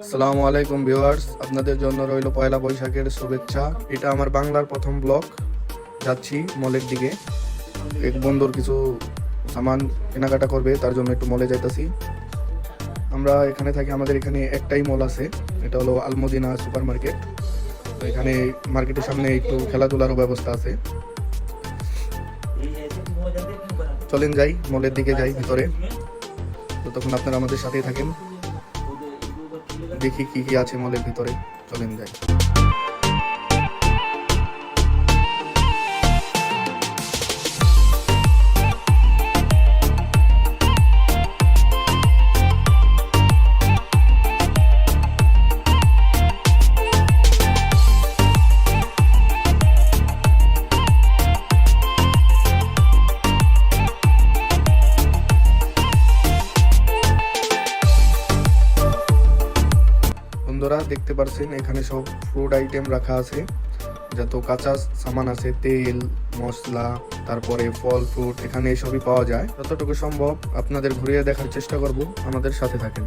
আসসালামু আলাইকুম ভিউয়ার্স, আপনাদের জন্য রইল পয়লা বৈশাখের শুভেচ্ছা। এটা আমার বাংলার প্রথম ব্লগ। যাচ্ছি মলের দিকে, এক বন্ধুর কিছু সামান কেনাকাটা করবে, তার জন্য একটু মলে যাইতাছি। আমরা এখানে থাকি, আমাদের এখানে একটাই মল আছে, এটা হলো আলমদিনা সুপার মার্কেট। তো এখানে মার্কেটের সামনে একটু খেলাধুলারও ব্যবস্থা আছে। চলেন যাই, মলের দিকে যাই ভিতরে। তো তখন আপনারা আমাদের সাথেই থাকেন, দেখি কি কি আছে মলের ভিতরে। চলেন যাই। বন্ধুরা দেখতে পারছেন এখানে সব ফুড আইটেম রাখা আছে, যত কাঁচা সামান আছে, তেল মশলা, তারপরে ফল ফ্রুট, এখানে এসবই পাওয়া যায়। যতটুকু সম্ভব আপনাদের ঘুরিয়ে দেখার চেষ্টা করব, আমাদের সাথে থাকেন।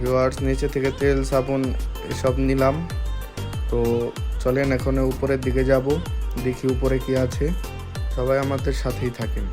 ভিউয়ার্স, নিচে থেকে তেল সাবুন এসব নিলাম। তো চলেন এখন উপরের দিকে যাব, দেখি উপরে কি আছে। সবাই আমাদের সাথেই থাকেন।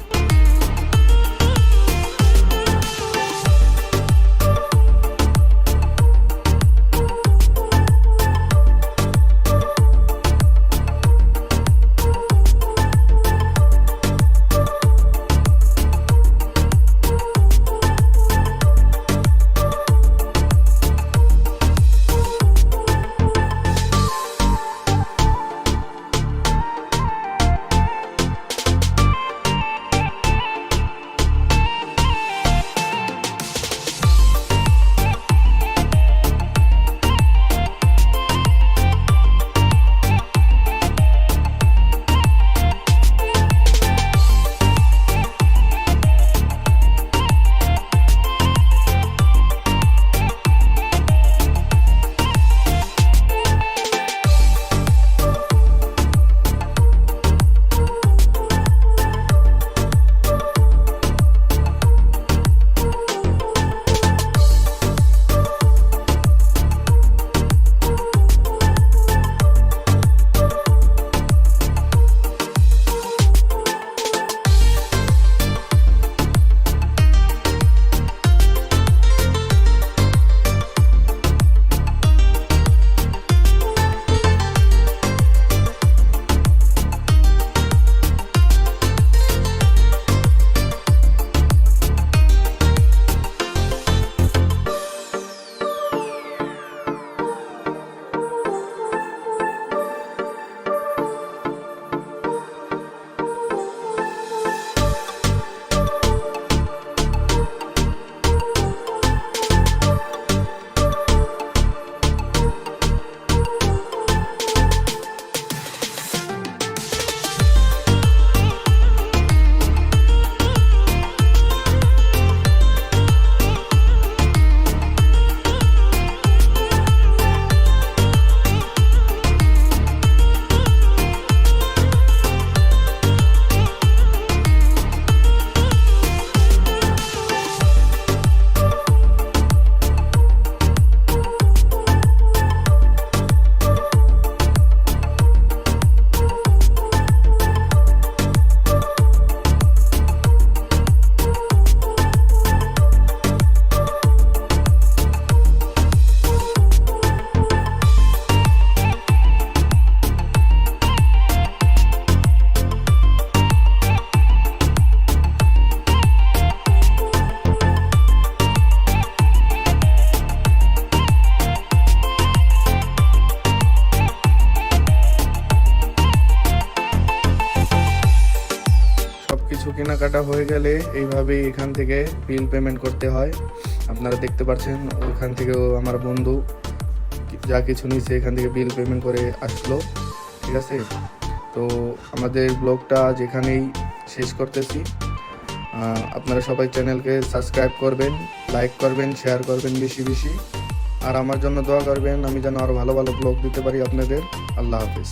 কেনাকাটা হয়ে গেলে এইভাবেই এখান থেকে বিল পেমেন্ট করতে হয়। আপনারা দেখতে পাচ্ছেন ওখান থেকেও আমার বন্ধু যা কিছু নিয়েছে এখান থেকে বিল পেমেন্ট করে আসলো। ঠিক আছে, তো আমাদের ব্লগটা যেখানেই শেষ করতেছি। আপনারা সবাই চ্যানেলকে সাবস্ক্রাইব করবেন, লাইক করবেন, শেয়ার করবেন বেশি বেশি, আর আমার জন্য দোয়া করবেন আমি যেন আরও ভালো ভালো ব্লগ দিতে পারি আপনাদের। আল্লাহ হাফিজ।